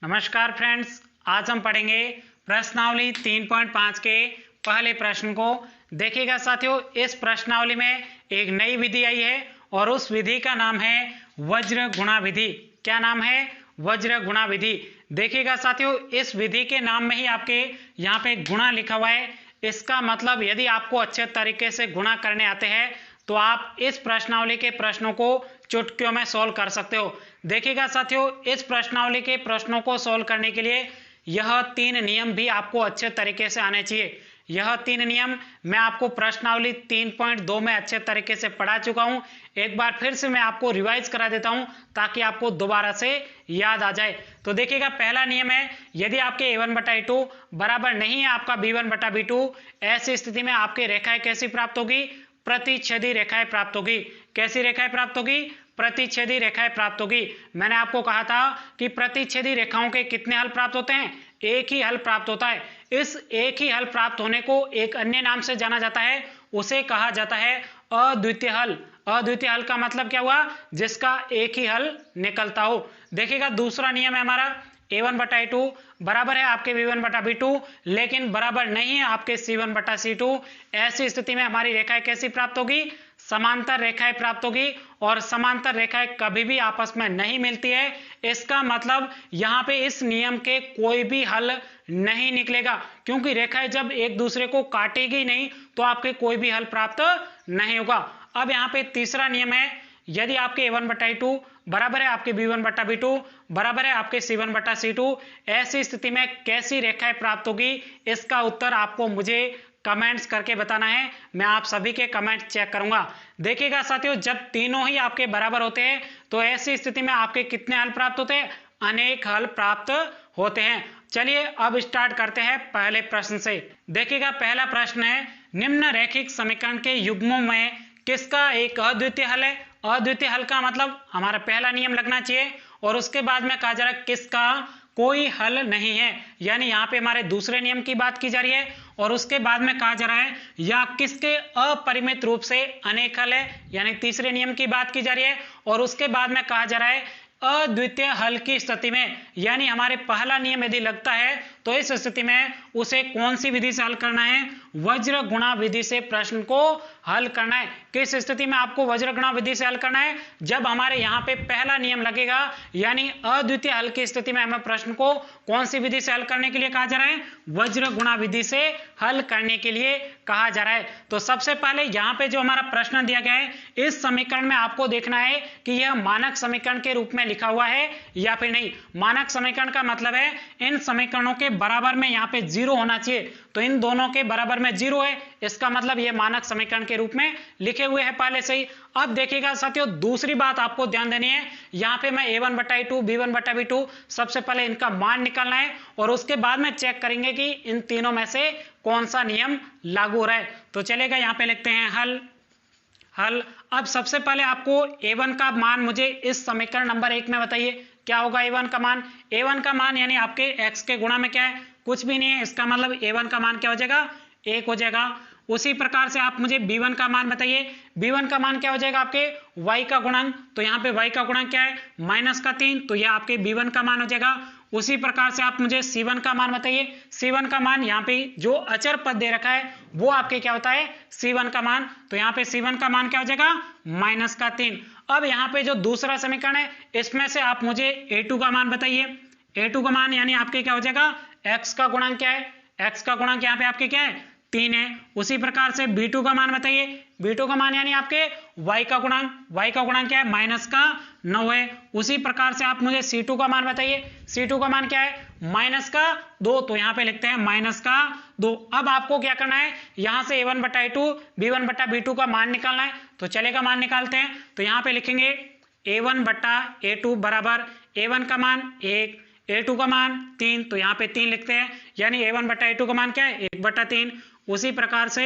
नमस्कार फ्रेंड्स, आज हम पढ़ेंगे प्रश्नावली 3.5 के पहले प्रश्न को। देखिएगा साथियों, इस प्रश्नावली में एक नई विधि आई है और उस विधि का नाम है वज्र गुणा विधि। क्या नाम है? वज्र गुणा विधि। देखिएगा साथियों, इस विधि के नाम में ही आपके यहाँ पे गुणा लिखा हुआ है। इसका मतलब यदि आपको अच्छे तरीके से गुणा करने आते हैं तो आप इस प्रश्नावली के प्रश्नों को चुटकियों में सोल्व कर सकते हो। देखिएगा साथियों, इस प्रश्नावली के प्रश्नों को सोल्व करने के लिए यह 3 नियम भी आपको अच्छे तरीके से आने चाहिए। यह 3 नियम मैं आपको प्रश्नावली 3.2 में अच्छे तरीके से पढ़ा चुका हूं। एक बार फिर से मैं आपको रिवाइज करा देता हूं ताकि आपको दोबारा से याद आ जाए। तो देखिएगा, पहला नियम है, यदि आपके a1/a2 बराबर नहीं है आपका b1/b2, ऐसी स्थिति में आपकी रेखाएं कैसी प्राप्त होगी? प्रतिच्छेदी रेखाएं प्राप्त होगी। कैसी रेखाएं प्राप्त होगी? प्रतिच्छेदी रेखाएं प्राप्त होगी। मैंने आपको कहा था कि प्रतिच्छेदी रेखाओं के कितने हल प्राप्त होते हैं? एक ही हल प्राप्त होता है। इस एक ही हल प्राप्त होने को एक अन्य नाम से जाना जाता है, उसे कहा जाता है अद्वितीय हल। अद्वितीय हल का मतलब क्या हुआ? जिसका एक ही हल निकलता हो। देखिएगा, दूसरा नियम है हमारा, a1/a2 बराबर है आपके b1/b2 लेकिन बराबर नहीं है आपके c1/c2। ऐसी स्थिति में हमारी रेखाएं कैसी प्राप्त होगी? समांतर रेखाएं प्राप्त होगी। और समांतर रेखाएं कभी भी आपस में नहीं मिलती है। इसका मतलब यहाँ पे इस नियम के कोई भी हल नहीं निकलेगा, क्योंकि रेखाएं जब एक दूसरे को काटेगी नहीं तो आपके कोई भी हल प्राप्त नहीं होगा। अब यहाँ पे तीसरा नियम है, यदि आपके a1/a2 बराबर है आपके b1/b2 बराबर है आपके c1/c2, ऐसी स्थिति में कैसी रेखाएं प्राप्त होगी? इसका उत्तर आपको मुझे कमेंट्स करके बताना है। मैं आप सभी के कमेंट चेक करूंगा। देखिएगा साथियों, जब तीनों ही आपके बराबर होते हैं तो ऐसी स्थिति में आपके कितने हल प्राप्त होते हैं? अनेक हल प्राप्त होते हैं। चलिए अब स्टार्ट करते हैं पहले प्रश्न से। देखिएगा, पहला प्रश्न है, निम्न रैखिक समीकरण के युग्मों में किसका एक अद्वितीय हल है? अद्वितीय हल का मतलब हमारा पहला नियम लगना चाहिए और उसके बाद में कहा जा रहा है किसका कोई हल नहीं है, यानी यहाँ पे हमारे दूसरे नियम की बात की जा रही है। और उसके बाद में कहा जा रहा है या किसके अपरिमित रूप से अनेक हल है, यानी तीसरे नियम की बात की जा रही है। और उसके बाद में कहा जा रहा है अद्वितीय हल की स्थिति में, यानी हमारे पहला नियम यदि लगता है तो इस स्थिति में उसे कौन सी विधि से हल करना है? वज्र गुणा विधि से प्रश्न को हल करना है। किस स्थिति में आपको वज्र गुणा विधि से हल करना है? जब हमारे यहाँ पे पहला नियम लगेगा, यानी अद्वितीय हल की स्थिति में हमें प्रश्न को कौन सी विधि से हल करने के लिए कहा जा रहा है? वज्र गुणा विधि से हल करने के लिए कहा जा रहा है। तो सबसे पहले यहाँ पे जो हमारा प्रश्न दिया गया है, इस समीकरण में आपको देखना है कि यह मानक समीकरण के रूप में लिखा हुआ है या फिर नहीं। मानक समीकरण का मतलब है इन समीकरणों के बराबर में यहाँ पे 0 होना चाहिए। तो इन दोनों के बराबर में 0 है, इसका मतलब ये मानक समीकरण के रूप में लिखे हुए हैं पहले से ही। अब देखिएगा साथियों, दूसरी बात आपको ध्यान देनी है, यहाँ पे मैं a1/a2 b1/b2 सबसे पहले इनका मान निकालना है और उसके बाद में चेक करेंगे कि इन तीनों में से कौन सा नियम लागू हो रहा है। तो चलेगा, यहाँ पे लिखते हैं हल। अब सबसे पहले आपको a1 का मान मुझे इस समीकरण नंबर 1 में बताइए, क्या होगा a1 का मान? a1 का मान यानी आपके x के गुणा में क्या है? कुछ भी नहीं है। इसका मतलब a1 का मान क्या हो जाएगा? 1 हो जाएगा। उसी प्रकार से आप मुझे b1 का मान बताइए। b1 का मान क्या हो जाएगा? आपके y का गुणांक। तो यहाँ पे y का गुणांक क्या है? -3, तो यह आपके b1 का मान हो जाएगा। उसी प्रकार से आप मुझे c1 का मान बताइए। c1 का मान यहाँ पे जो अचर पद दे रखा है वो आपके क्या होता है? c1 का मान। तो यहाँ पे c1 का मान क्या हो जाएगा? -3। अब यहाँ पे जो दूसरा समीकरण है, इसमें से आप मुझे a2 का मान बताइए। a2 का मान यानी आपके क्या हो जाएगा? x का गुणांक क्या है? x का गुणांक यहाँ पे आपके क्या है? 3 है। उसी प्रकार से b2 का मान बताइए। b2 का मान यानी आपके y का गुणांक। y का गुणांक क्या है? -9 है। उसी प्रकार से आप मुझे c2 का मान बताइए। c2 का मान क्या है? -2, तो यहाँ पे लिखते हैं -2। अब आपको क्या करना है? यहाँ से a1/a2 b1/b2 का मान निकालना है। तो चलेगा, मान निकालते हैं। तो यहाँ पे लिखेंगे a1/a2 बराबर a1 का मान 1, a2 का मान 3, तो यहाँ पे 3 लिखते हैं, यानी a1/a2 का मान क्या है? 1/3। उसी प्रकार से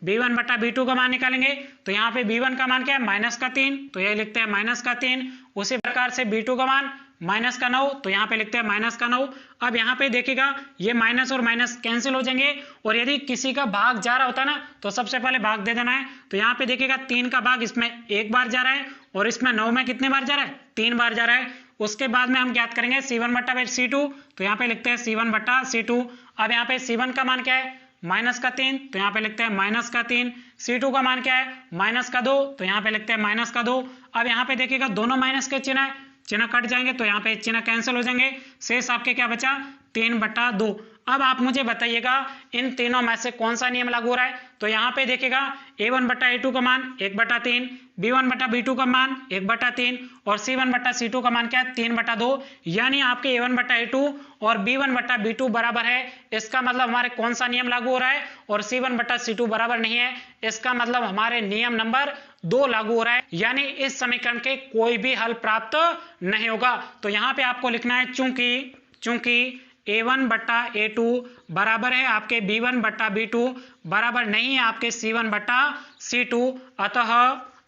b1/b2 का मान निकालेंगे। तो यहाँ पे b1 का मान क्या है? -3, तो ये लिखते हैं -3। उसी प्रकार से b2 का मान -9, तो यहाँ पे लिखते हैं -9। अब यहाँ पे देखिएगा, ये माइनस और माइनस कैंसिल हो जाएंगे और यदि किसी का भाग जा रहा होता है ना तो सबसे पहले भाग दे देना है। तो यहाँ पे देखिएगा 3 का भाग इसमें 1 बार जा रहा है और इसमें 9 में कितने बार जा रहा है? 3 बार जा रहा है। उसके बाद में हम ज्ञात करेंगे C1 बट्टा C2, तो यहाँ पे लिखते हैं C1 बट्टा C2। अब यहाँ पे C1 का मान क्या है -3, तो यहाँ पे लिखते हैं -3। C2 का मान क्या है -2, तो यहाँ पे लिखते हैं -2। अब यहाँ पे देखिएगा दोनों माइनस के चिन्ह कट जाएंगे, तो यहाँ पे चिन्ह कैंसिल हो जाएंगे, शेष आपके क्या बचा 3/2। अब आप मुझे बताइएगा इन तीनों में से कौन सा नियम लागू हो रहा है। तो यहाँ पे देखिएगा A1 बट्टा A2 का मान 1/3, B1 बट्टा B2 का मान 1/3 और C1 बट्टा C2 का मान क्या है 3/2। यानी आपके A1 बट्टा A2 और B1 बट्टा B2 बराबर है, इसका मतलब हमारे कौन सा नियम लागू हो रहा है, और C1 बट्टा C2 बराबर नहीं है, इसका मतलब हमारे नियम नंबर 2 लागू हो रहा है, यानी इस समीकरण के कोई भी हल प्राप्त नहीं होगा। तो यहाँ पे आपको लिखना है चूंकि A1 बट्टा A2 बराबर है आपके B1 बट्टा B2 बराबर नहीं है आपके C1 बट्टा C2,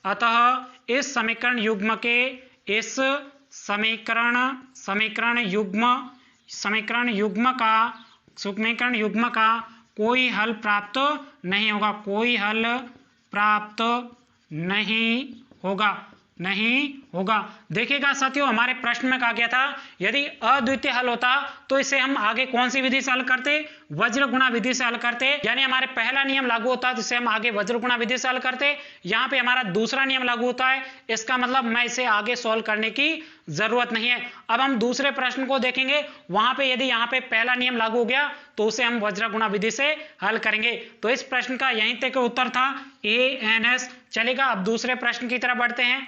अतः इस समीकरण युग्म का कोई हल प्राप्त नहीं होगा। देखिएगा साथियों, हमारे प्रश्न में कहा गया था यदि अद्वितीय हल होता तो इसे हम आगे कौन सी विधि से हल करते, वज्र गुणा विधि से हल करते, यानी हमारे पहला नियम लागू होता तो इसे हम आगे वज्र गुणा विधि से हल करते। यहाँ पे हमारा दूसरा नियम लागू होता है, इसका मतलब मैं इसे आगे सॉल्व करने की जरूरत नहीं है। अब हम दूसरे प्रश्न को देखेंगे, वहां पे यदि यहाँ पे पहला नियम लागू हो गया तो उसे हम वज्र गुणा विधि से हल करेंगे। तो इस प्रश्न का यहीं तक उत्तर था ANS। चलेगा, अब दूसरे प्रश्न की तरफ बढ़ते हैं।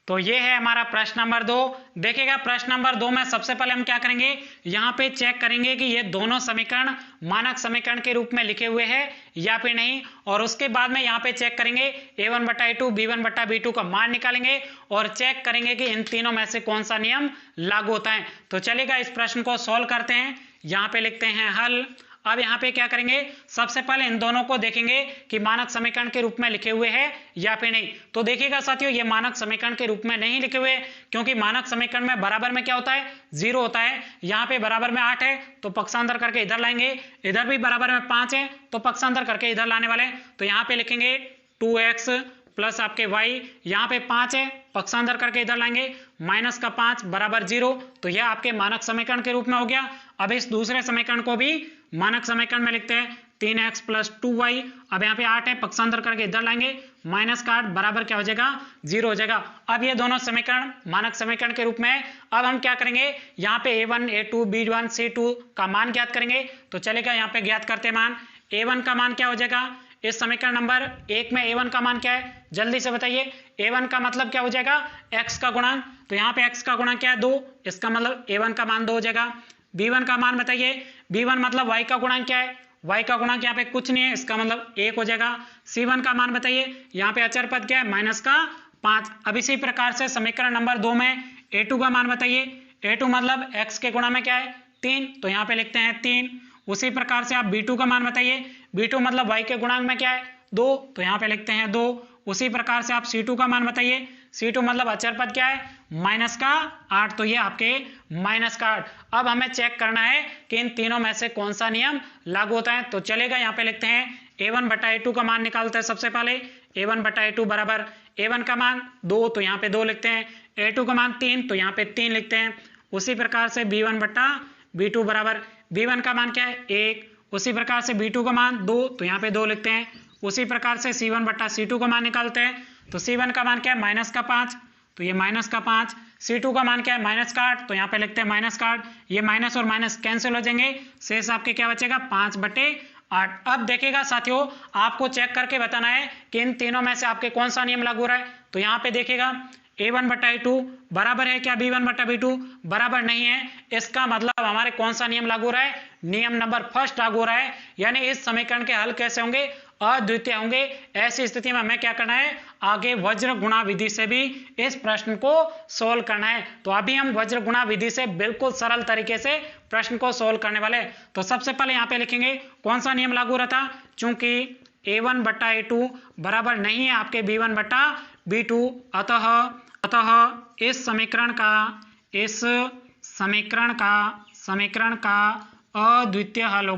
तो ये है हमारा प्रश्न नंबर 2। देखिएगा प्रश्न नंबर 2 में सबसे पहले हम क्या करेंगे, यहाँ पे चेक करेंगे कि ये दोनों समीकरण मानक समीकरण के रूप में लिखे हुए हैं या फिर नहीं, और उसके बाद में यहाँ पे चेक करेंगे A1 बट्टा A2 B1 बट्टा B2 का मान निकालेंगे और चेक करेंगे कि इन तीनों में से कौन सा नियम लागू होता है। तो चलिएगा इस प्रश्न को सॉल्व करते हैं। यहाँ पे लिखते हैं हल। अब यहाँ पे क्या करेंगे, सबसे पहले इन दोनों को देखेंगे कि मानक समीकरण के रूप में लिखे हुए हैं या फिर नहीं। तो देखिएगा साथियों, ये मानक समीकरण के रूप में नहीं लिखे हुए, क्योंकि मानक समीकरण में बराबर में क्या होता है 0 होता है। यहाँ पे बराबर में 8 है तो पक्षांतर करके इधर लाएंगे, इधर भी बराबर में 5 है तो पक्षांतर करके इधर लाने वाले। तो यहाँ पे लिखेंगे 2x प्लस आपके y, यहाँ पे 5 है पक्षांतर करके इधर लाएंगे, -5 बराबर 0। तो यह आपके मानक समीकरण के रूप में हो गया। अब इस दूसरे समीकरण को भी मानक समीकरण में लिखते हैं 3x प्लस 2y। अब यहाँ पे 8 है पक्षांतर करके इधर लाएंगे, -8 बराबर क्या हो जाएगा 0 हो जाएगा। अब ये दोनों समीकरण मानक समीकरण के रूप में है। अब हम क्या करेंगे, यहाँ पे A1 A2 B1 C2 का मान ज्ञात करेंगे। तो चलेगा यहाँ पे ज्ञात करते हैं मान। A1 का मान क्या हो जाएगा, इस समीकरण नंबर 1 में A1 का मान क्या है, जल्दी से बताइए। A1 का मतलब क्या हो जाएगा, x का गुणांक। तो यहाँ पे x का गुणांक क्या है 2, इसका मतलब A1 का मान 2 हो जाएगा। B1 का मान बताइए, B1 मतलब y का गुणांक क्या है, y का गुणांक यहाँ पे कुछ नहीं है, इसका मतलब 1 हो जाएगा। C1 का मान बताइए, यहाँ पे अचर पद क्या है -5। अब इसी प्रकार से समीकरण नंबर 2 में A2 का मान बताइए। A2 मतलब x के गुणा में क्या है 3, तो यहाँ पे लिखते हैं 3। उसी प्रकार से आप B2 का मान बताइए। B2 मतलब y के गुणांक में क्या है 2, तो यहाँ पे लिखते हैं 2। उसी प्रकार से आप C2 का मान बताइए। C2 मतलब अचर पद क्या है -8, तो ये आपके -8। अब हमें चेक करना है कि इन तीनों में से कौन सा नियम लागू होता है। तो चलेगा, यहाँ पे लिखते हैं A1 बट्टा A2 का मान निकालते हैं। सबसे पहले A1 बट्टा A2 बराबर A1 का मान 2, तो यहाँ पे 2 लिखते हैं। A2 का मान 3, तो यहाँ पे 3 लिखते हैं। उसी प्रकार से B1 बट्टा B2 बराबर B1 का मान क्या है 1, उसी प्रकार से B2 का मान 2, तो यहाँ पे 2 लिखते हैं। उसी प्रकार से C1 बट्टा C2 का मान निकालते हैं। तो C1 का मान क्या है -5, तो ये -5। C2 का मान क्या है -8, तो यहाँ पे लिखते हैं -8। ये माइनस और माइनस कैंसिल हो जाएंगे, शेष आपके क्या बचेगा 5/8। अब देखिएगा साथियों, आपको चेक करके बताना है कि इन तीनों में से आपके कौन सा नियम लागू हो रहा है। तो यहाँ पे देखिएगा A1 बट्टा A2 बराबर है क्या B1 बट्टा B2, बराबर नहीं है। इसका मतलब हमारे कौन सा नियम लागू हो रहा है, नियम नंबर 1 लागू हो रहा है। यानी इस समीकरण के हल कैसे होंगे, अद्वितीय होंगे। ऐसी स्थिति में हमें क्या करना है, आगे वज्र गुणा विधि से भी इस प्रश्न को सोल्व करना है। तो अभी हम वज्र गुणा विधि से बिल्कुल सरल तरीके से प्रश्न को सोल्व करने वाले। तो सबसे पहले यहाँ पे लिखेंगे कौन सा नियम लागू हो रहा था, चूंकि A1 बट्टा A2 बराबर नहीं है आपके B1 बट्टा B2, अतः इस समीकरण का अद्वितीय हल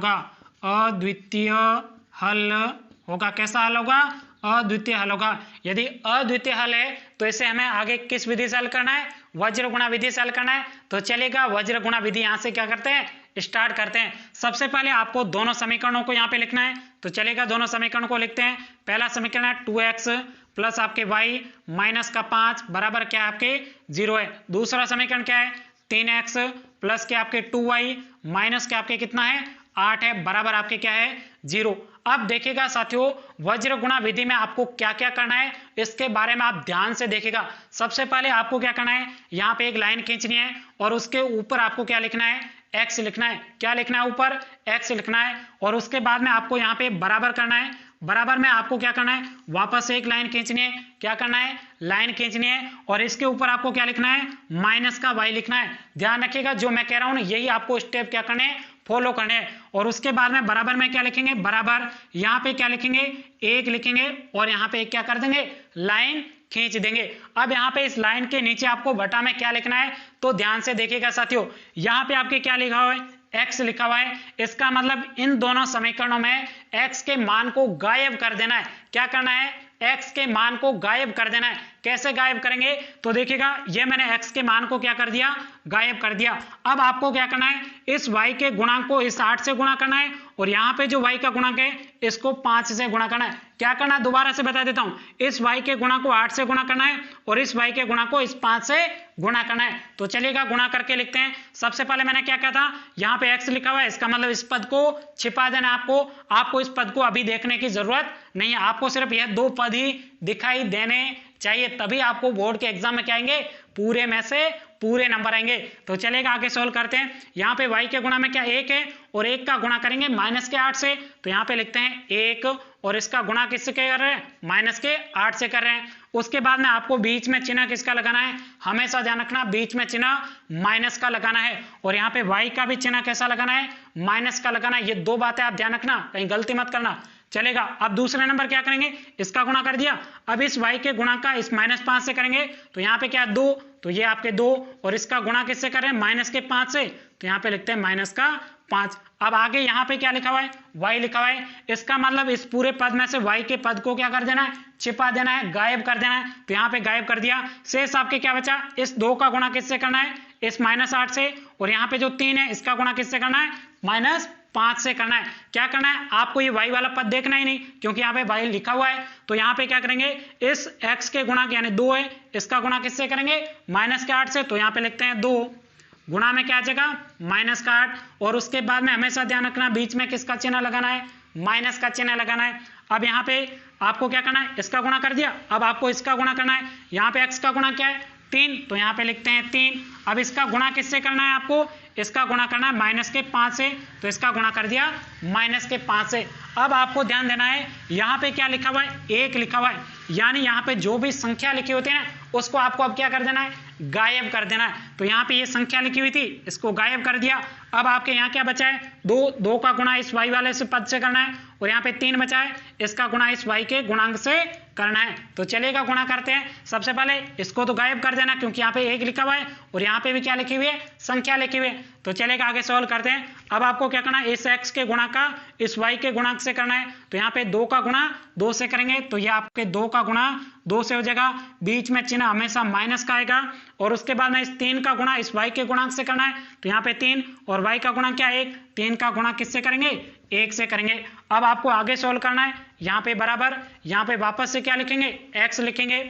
होगा। कैसा हल होगा, अद्वितीय हल होगा। यदि अद्वितीय हल है तो इसे हमें आगे किस विधि से हल करना है, वज्र गुणा विधि से हल करना है। तो चलेगा वज्र गुणा विधि यहाँ से क्या करते हैं, स्टार्ट करते हैं। सबसे पहले आपको दोनों समीकरणों को यहाँ पे लिखना है। तो चलेगा दोनों समीकरणों को लिखते हैं। पहला समीकरण है 2x प्लस आपके y माइनस का 5 बराबर क्या आपके 0 है। दूसरा समीकरण क्या है, 3x प्लस के आपके 2y माइनस के आपके कितना है 8 है बराबर आपके क्या है 0। अब देखिएगा साथियों, वज्र गुणा विधि में आपको क्या क्या करना है इसके बारे में आप ध्यान से देखिएगा। सबसे पहले आपको क्या करना है, यहाँ पे एक लाइन खींचनी है और उसके ऊपर आपको क्या लिखना है, x लिखना है। क्या लिखना है, ऊपर x लिखना है। और उसके बाद में आपको यहाँ पे बराबर करना है। बराबर में आपको क्या करना है, वापस से एक लाइन खींचनी है। क्या करना है, लाइन खींचनी है और इसके ऊपर आपको क्या लिखना है, माइनस का y लिखना है। ध्यान रखिएगा जो मैं कह रहा हूं ना, यही आपको स्टेप क्या करने हैं, फॉलो करने हैं। और उसके बाद में बराबर में क्या लिखेंगे, बराबर यहाँ पे क्या लिखेंगे, एक लिखेंगे और यहाँ पे क्या कर देंगे, लाइन खींच देंगे। अब यहाँ पे इस लाइन के नीचे आपको बटा में क्या लिखना है, तो ध्यान से देखिएगा साथियों, यहाँ पे आपके क्या लिखा हुआ है, x लिखा हुआ है। इसका मतलब इन दोनों समीकरणों में x के मान को गायब कर देना है। क्या करना है, x के मान को गायब कर देना है। कैसे गायब करेंगे, तो देखिएगा ये मैंने x के मान को क्या कर दिया, गायब कर दिया। अब आपको क्या करना है, इस y के गुणांक को इस 8 से गुणा करना है और यहाँ पे जो y का गुणांक है इसको 5 से गुणा करना है। क्या करना है, दोबारा से बता देता हूं, इस y के गुणा को 8 से गुणा करना है और इस y के गुणा को इस 5 से गुणा करना है। तो चलिएगा गुणा करके लिखते हैं। सबसे पहले मैंने क्या कहा था, यहाँ पे x लिखा हुआ है, इसका मतलब इस पद को छिपा देना है। आपको इस पद को अभी देखने की जरूरत नहीं है, आपको सिर्फ यह दो पद ही दिखाई देने चाहिए, तभी आपको बोर्ड के एग्जाम में क्या आएंगे, पूरे में से पूरे नंबर आएंगे। तो चलेगा आगे सॉल्व करते हैं। यहाँ पे y के गुणा में क्या 1 है और 1 का गुणा करेंगे माइनस के 8 से। तो यहाँ पे लिखते हैं 1 और इसका गुणा किससे कर रहे हैं, माइनस के 8 से कर रहे हैं। उसके बाद में आपको बीच में चिन्ह किसका लगाना है, हमेशा ध्यान रखना बीच में चिन्ह माइनस का लगाना है और यहाँ पे y का भी चिन्ह कैसा लगाना है, माइनस का लगाना है। ये दो बातें आप ध्यान रखना, कहीं गलती मत करना। चलेगा, अब दूसरे नंबर क्या करेंगे, इसका गुणा कर दिया। अब इस y के गुणा का इस -5 से करेंगे। तो यहाँ पे क्या 2, तो ये आपके 2 और इसका गुणा किससे करें, माइनस के 5 से। तो यहाँ पे लिखते हैं माइनस का 5। अब आगे यहाँ पे क्या लिखा हुआ है, y लिखा हुआ है। इसका मतलब इस पूरे पद में से y के पद को क्या कर देना है, छिपा देना है, गायब कर देना है। तो यहाँ पे गायब कर दिया। शेष आपके क्या बचा, इस 2 का गुणा किससे करना है, इस -8 से। और यहाँ पे जो 3 है इसका गुणा किससे करना है, -5 से करना है। क्या करना है, आपको ये y वाला पद देखना ही नहीं क्योंकि यहाँ पे y लिखा हुआ है। तो यहाँ पे क्या करेंगे, इस x के गुणा यानी 2 है, इसका गुणा किससे करेंगे, -8 से। तो यहाँ पे लिखते हैं 2 गुणा में क्या आ जाएगा, -8 और उसके बाद में हमेशा ध्यान रखना बीच में किसका चिन्ह लगाना है, माइनस का चिन्ह लगाना है। अब यहाँ पे आपको क्या करना है, इसका गुणा कर दिया। अब आपको इसका गुणा करना है। यहाँ पे x का गुणा क्या है, 3, तो यहाँ पे लिखते हैं 3। अब इसका गुणा किससे करना है, आपको इसका गुणा करना है -5 से। तो इसका गुणा कर दिया -5 से। अब आपको ध्यान देना है, यहाँ पे क्या लिखा हुआ है, 1 लिखा हुआ है, यानी यहाँ पे जो भी संख्या लिखी होती है ना उसको आपको अब क्या कर देना है, गायब कर देना है। तो यहाँ पे ये संख्या लिखी हुई थी, इसको गायब कर दिया। अब आपके यहाँ क्या बचा है, 2 का गुणा इस y वाले से पद से करना है और यहाँ पे 3 बचा है, इसका गुणा इस y के गुणांक से करना है। तो चलेगा गुणा करते हैं। सबसे पहले इसको तो गायब कर देना क्योंकि यहाँ पे 1 लिखा हुआ है और यहाँ पे भी क्या लिखी हुई है, संख्या लिखी हुई है। तो चलेगा आगे सॉल्व करते हैं। अब आपको क्या करना है, इस x के गुणा का इस y के गुणांक से करना है। तो यहाँ पे 2 का गुणा 2 से करेंगे तो ये आपके 2 का गुणा 2 से हो जाएगा, बीच में चिन्ह हमेशा माइनस का आएगा। और उसके बाद में इस 3 का गुणा इस y के गुणांक से करना है। तो यहाँ पे 3 और y का गुणा क्या है, 1, 3 का गुणा किससे करेंगे, 1 से करेंगे। अब आपको आगे सॉल्व करना है। यहाँ पे बराबर, यहाँ पे वापस से क्या लिखेंगे, x लिखेंगे,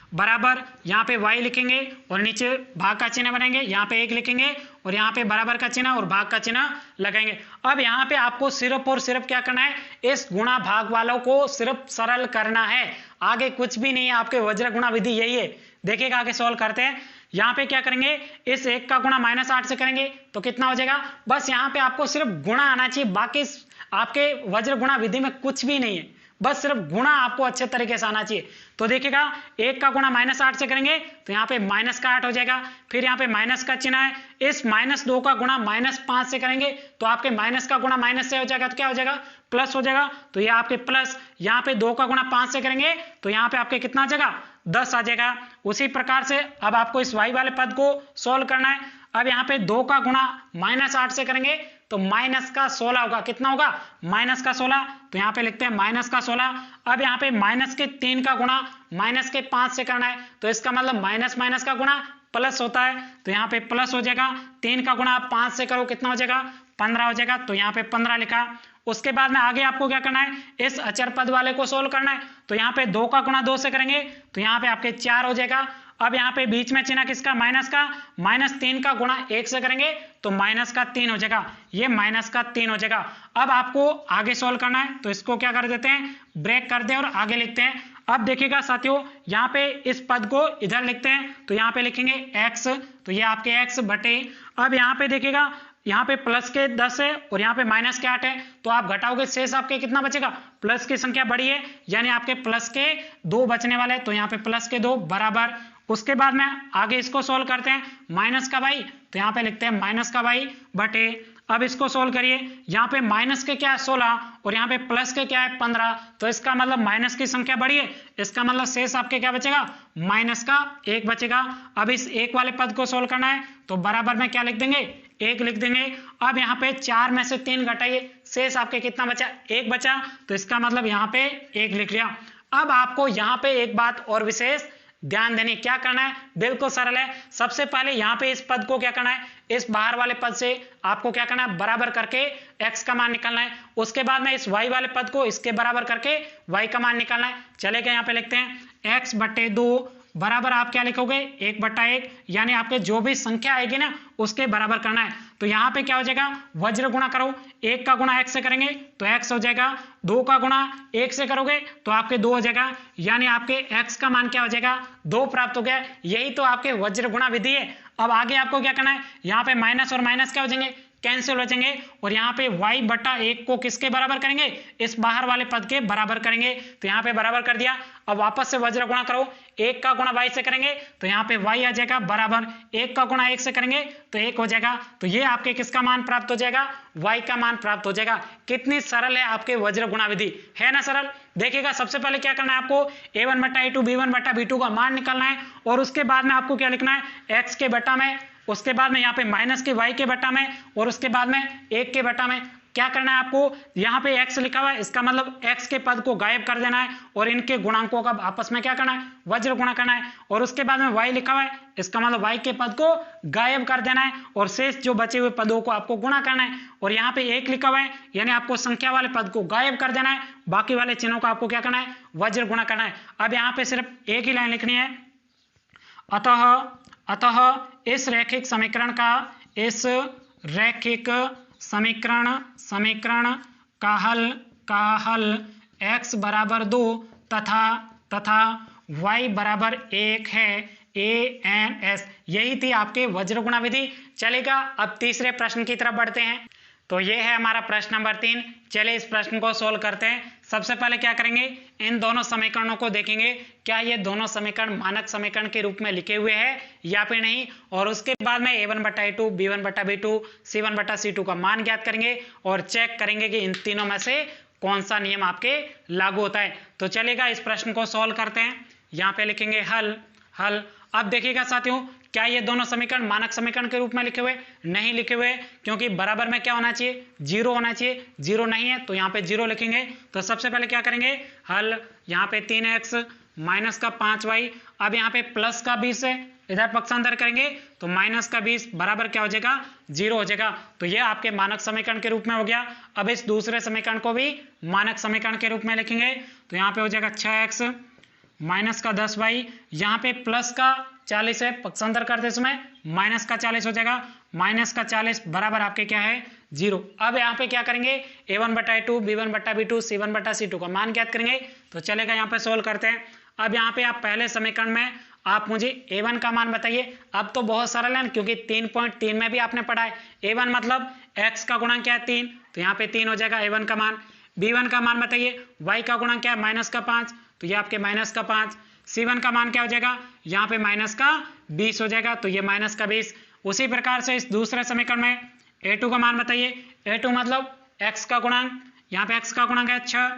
बराबर यहाँ पे y लिखेंगे और नीचे भाग का चिन्ह बनाएंगे। यहाँ पे 1 लिखेंगे और यहाँ पे बराबर का चिन्ह और भाग का चिन्ह लगाएंगे। अब यहाँ पे आपको सिर्फ और सिर्फ क्या करना है, इस गुणा भाग वालों को सिर्फ सरल करना है, आगे कुछ भी नहीं है। आपके वज्र गुणा विधि यही है। देखिएगा आगे सॉल्व करते हैं। यहाँ पे क्या करेंगे, इस 1 का गुणा -8 से करेंगे तो कितना हो जाएगा, बस यहाँ पे आपको सिर्फ गुणा आना चाहिए, बाकी आपके वज्र गुणा विधि में कुछ भी नहीं है, बस सिर्फ गुणा आपको अच्छे तरीके से आना चाहिए। तो देखिएगा 1 का गुणा -8 से करेंगे तो यहाँ पे -8 हो जाएगा। फिर यहाँ पे माइनस का चिन्ह है, इस -2 का गुणा -5 से करेंगे तो आपके माइनस का गुणा माइनस से हो जाएगा तो क्या हो जाएगा, प्लस हो जाएगा। तो ये आपके प्लस, यहाँ पे 2 का गुणा 5 से करेंगे तो यहाँ पे आपके कितना आ जाएगा, 10 आ जाएगा। उसी प्रकार से अब आपको इस y वाले पद को सोल्व करना है। अब यहाँ पे 2 का गुणा -8 से करेंगे तो माइनस का 16 होगा। कितना होगा? माइनस का 16। तो यहाँ पे लिखते हैं माइनस का 16। अब यहाँ पे माइनस के 3 का गुणा माइनस के 5 से करना है, तो इसका मतलब माइनस माइनस का गुणा प्लस होता है, तो यहाँ पे प्लस हो जाएगा। 3 का गुणा आप 5 से करो, कितना हो जाएगा? 15 हो जाएगा। तो यहाँ पे 15 लिखा। उसके बाद में आगे आपको क्या करना है? इस अचर पद वाले को सोल्व करना है। तो यहाँ पे 2 का गुणा 2 से करेंगे, तो यहाँ पे आपके 4 हो जाएगा। अब यहाँ पे बीच में चिन्ह किसका? माइनस का। -3 का गुणा 1 से करेंगे तो माइनस का 3 हो जाएगा, ये माइनस का 3 हो जाएगा। अब आपको आगे सोल्व करना है, तो इसको क्या कर देते हैं? ब्रेक कर दे और आगे लिखते हैं। अब देखिएगा साथियों, यहाँ पे इस पद को इधर लिखते हैं, तो यहाँ पे लिखेंगे x, तो ये आपके x बटे, अब यहाँ पे देखिएगा यहाँ पे प्लस के 10 है और यहाँ पे माइनस के 8 है, तो आप घटाओगे शेष आपके कितना बचेगा? प्लस की संख्या बड़ी है, यानी आपके प्लस के 2 बचने वाले हैं, तो यहाँ पे प्लस के 2 बराबर। उसके बाद में आगे इसको सोल्व करते हैं, माइनस का y, तो यहाँ पे लिखते हैं माइनस का y बटे, अब इसको सोल्व करिए, यहाँ पे माइनस के क्या है? 16 और यहाँ पे प्लस के क्या है? 15, तो इसका मतलब माइनस की संख्या बड़ी है, इसका मतलब शेष आपके क्या बचेगा? माइनस का 1 बचेगा। अब इस 1 वाले पद को सोल्व करना है, तो बराबर में क्या लिख देंगे? 1 लिख देंगे। अब यहाँ पे 4 में से 3 घटाइए, शेष आपके कितना बचा? 1 बचा, तो इसका मतलब यहाँ पे 1 लिख लिया। अब आपको यहाँ पे एक बात और विशेष ध्यान देने, क्या करना है? बिल्कुल सरल है। सबसे पहले यहाँ पे इस पद को क्या करना है? इस बाहर वाले पद से आपको क्या करना है? बराबर करके x का मान निकालना है। उसके बाद में इस y वाले पद को इसके बराबर करके y का मान निकालना है। चलेगा, यहाँ पे लिखते हैं x बटे 2 बराबर आप क्या लिखोगे? 1/1, यानी आपके जो भी संख्या आएगी ना उसके बराबर करना है। तो यहाँ पे क्या हो जाएगा? वज्र गुणा करो, 1 का गुणा x से करेंगे तो x हो जाएगा, 2 का गुणा 1 से करोगे तो आपके 2 हो जाएगा, यानी आपके x का मान क्या हो जाएगा? 2 प्राप्त हो गया। यही तो आपके वज्र गुणा विधि है। अब आगे आपको क्या करना है? यहाँ पे माइनस और माइनस क्या हो जाएंगे? कैंसिल हो जाएंगे, और यहाँ पे y/1 को किसके बराबर करेंगे? इस बाहर वाले पद के बराबर करेंगे, तो यहाँ पे बराबर कर दिया। अब वापस से वज्र गुणा करो, 1 का गुणा y से करेंगे तो यहाँ पे y आ जाएगा बराबर, 1 का गुणा 1 से करेंगे तो 1 हो जाएगा, तो ये आपके किसका मान प्राप्त हो जाएगा? y का मान प्राप्त हो जाएगा। कितनी सरल है आपके वज्र गुणा विधि, है ना सरल? देखिएगा, सबसे पहले क्या करना है आपको? a1/a2 b1/b2 का मान निकालना है, और उसके बाद में आपको क्या लिखना है? x के बटा में, उसके बाद में यहाँ पे माइनस के y के बटा में, और उसके बाद में 1 के बटा में। क्या करना है आपको? यहाँ पे x लिखा हुआ है, इसका मतलब x के पद को गायब कर देना है और इनके गुणांकों का आपस में क्या करना है? वज्र गुणा करना है। और उसके बाद में y लिखा हुआ है, इसका मतलब y के पद को गायब कर देना है और शेष जो बचे हुए पदों को आपको गुणा करना है। और यहाँ पे 1 लिखा हुआ है, यानी आपको संख्या वाले पद को गायब कर देना है, बाकी वाले चिन्हों का आपको क्या करना है? वज्र गुणा करना है। अब यहाँ पे सिर्फ एक ही लाइन लिखनी है, अतः इस रैखिक समीकरण का हल x बराबर 2 तथा y बराबर 1 है, ANS। यही थी आपके वज्र गुणा विधि। चलेगा, अब तीसरे प्रश्न की तरफ बढ़ते हैं। तो ये है हमारा प्रश्न नंबर 3। चलिए इस प्रश्न को सोल्व करते हैं। सबसे पहले क्या करेंगे? इन दोनों समीकरणों को देखेंगे, क्या ये दोनों समीकरण मानक समीकरण के रूप में लिखे हुए हैं या फिर नहीं, और उसके बाद में a1/a2 b1/b2 c1/c2 का मान ज्ञात करेंगे और चेक करेंगे कि इन तीनों में से कौन सा नियम आपके लागू होता है। तो चलेगा, इस प्रश्न को सोल्व करते हैं। यहाँ पे लिखेंगे हल। अब देखिएगा साथियों, क्या ये दोनों समीकरण मानक समीकरण के रूप में लिखे हुए? नहीं लिखे हुए, क्योंकि बराबर में क्या होना चाहिए? 0 होना चाहिए। 0 नहीं है तो यहाँ पे 0 लिखेंगे। तो सबसे पहले क्या करेंगे? हल, यहाँ पे 3x माइनस का 5y, अब यहाँ पे प्लस का 20 है, इधर पक्षांतर करेंगे तो माइनस का 20 बराबर क्या हो जाएगा? 0 हो जाएगा। तो ये आपके मानक समीकरण के रूप में हो गया। अब इस दूसरे समीकरण को भी मानक समीकरण के रूप में लिखेंगे, तो यहाँ पे हो जाएगा 6x माइनस का 10y, यहाँ पे प्लस का 40 है, पक्षांतर करते समय माइनस का 40 हो जाएगा, माइनस का 40 बराबर आपके क्या है? 0। अब यहाँ पे क्या करेंगे? a1/a2 b1/b2 c1/c2 का मान ज्ञात करेंगे। तो चलेगा, यहाँ पे सोल्व करते हैं। अब यहाँ पे आप पहले समीकरण में आप मुझे a1 का मान बताइए। अब तो बहुत सरल है, क्योंकि 3.3 में भी आपने पढ़ा है। a1 मतलब x का गुणांक क्या है? 3, तो यहाँ पे 3 हो जाएगा a1 का मान। b1 का मान बताइए, y का गुणांक क्या है? माइनस का 5, तो ये आपके माइनस का 5। c1 का मान क्या हो जाएगा? यहाँ पे माइनस का 20 हो जाएगा, तो ये माइनस का 20। उसी प्रकार से इस दूसरे समीकरण में a2 का मान बताइए। a2 मतलब x का गुणांक, यहाँ पे x का गुणांक है 6,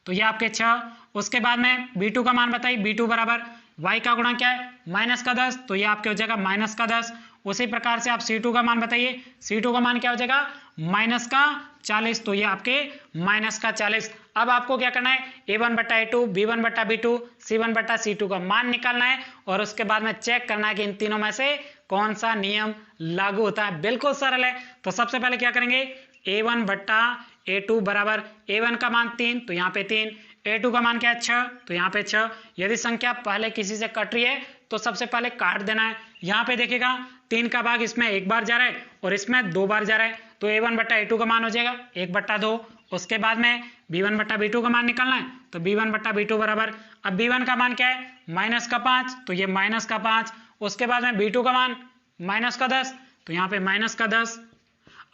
तो ये आपके 6। उसके बाद में b2 का मान बताइए। b2 बराबर y का गुणांक क्या है? माइनस का 10, तो ये आपके हो जाएगा माइनस का 10। उसी प्रकार से आप C2 का मान बताइए, C2 का मान क्या हो जाएगा माइनस का 40, तो ये आपके माइनस का 40। अब आपको क्या करना है A1 बटा A2, B1 बटा B2, C1 बटा C2 का मान निकालना है और उसके बाद में चेक करना है कि इन तीनों में से कौन सा नियम लागू होता है। बिल्कुल सरल है। तो सबसे पहले क्या करेंगे A1 बटा A2 बराबर A1 का मान 3, तो यहाँ पे 3, A2 का मान क्या है 6, तो यहाँ पे 6। यदि संख्या पहले किसी से कट रही है तो सबसे पहले काट देना है। यहाँ पे देखिएगा 3 का भाग इसमें एक बार जा रहा है और इसमें 2 बार जा रहा है, तो A1 बटा A2 का मान हो जाएगा 1 बटा 2। उसके बाद में B1 बटा B2 का मान निकालना है, तो B1 बटा B2 बराबर, अब B1 का मान क्या है माइनस का 5, तो ये माइनस का 5। उसके बाद में B2 का मान माइनस का 10, तो यहाँ पे माइनस का 10।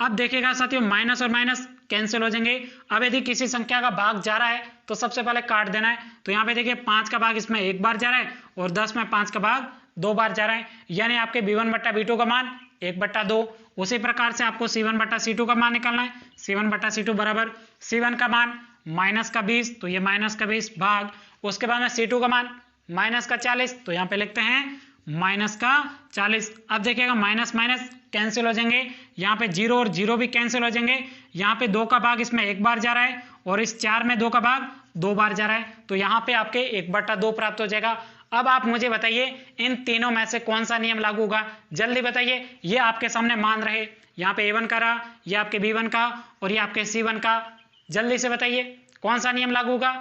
अब देखिएगा साथियों माइनस और माइनस कैंसिल हो जाएंगे। अब यदि किसी संख्या का भाग जा रहा है तो सबसे पहले काट देना है। तो यहाँ पे देखिए 5 का भाग इसमें एक बार जा रहा है और 10 में 5 का भाग 2 बार जा रहा है, यानी आपके B1 बटा B2 का मान 1 बटा 2। उसी प्रकार से आपको C1 बटा C2 का मान निकालना है। C1 बटा C2 बराबर C1 का मान माइनस का 20, तो ये माइनस का 20 भाग, उसके बाद में C2 का मान माइनस का 40, तो यहाँ पे लिखते हैं माइनस का 40। अब देखिएगा माइनस माइनस कैंसिल हो जाएंगे, यहाँ पे 0 और 0 भी कैंसिल हो जाएंगे। यहाँ पे 2 का भाग इसमें एक बार जा रहा है और इस 4 में 2 का भाग 2 बार जा रहा है, तो यहाँ पे आपके 1 बटा 2 प्राप्त हो जाएगा। अब आप मुझे बताइए इन तीनों में से कौन सा नियम लागू होगा, जल्दी बताइए। ये आपके सामने मान रहे, यहाँ पे A1 का रहा, ये आपके B1 का और ये आपके C1 का। जल्दी से बताइए कौन सा नियम लागू होगा।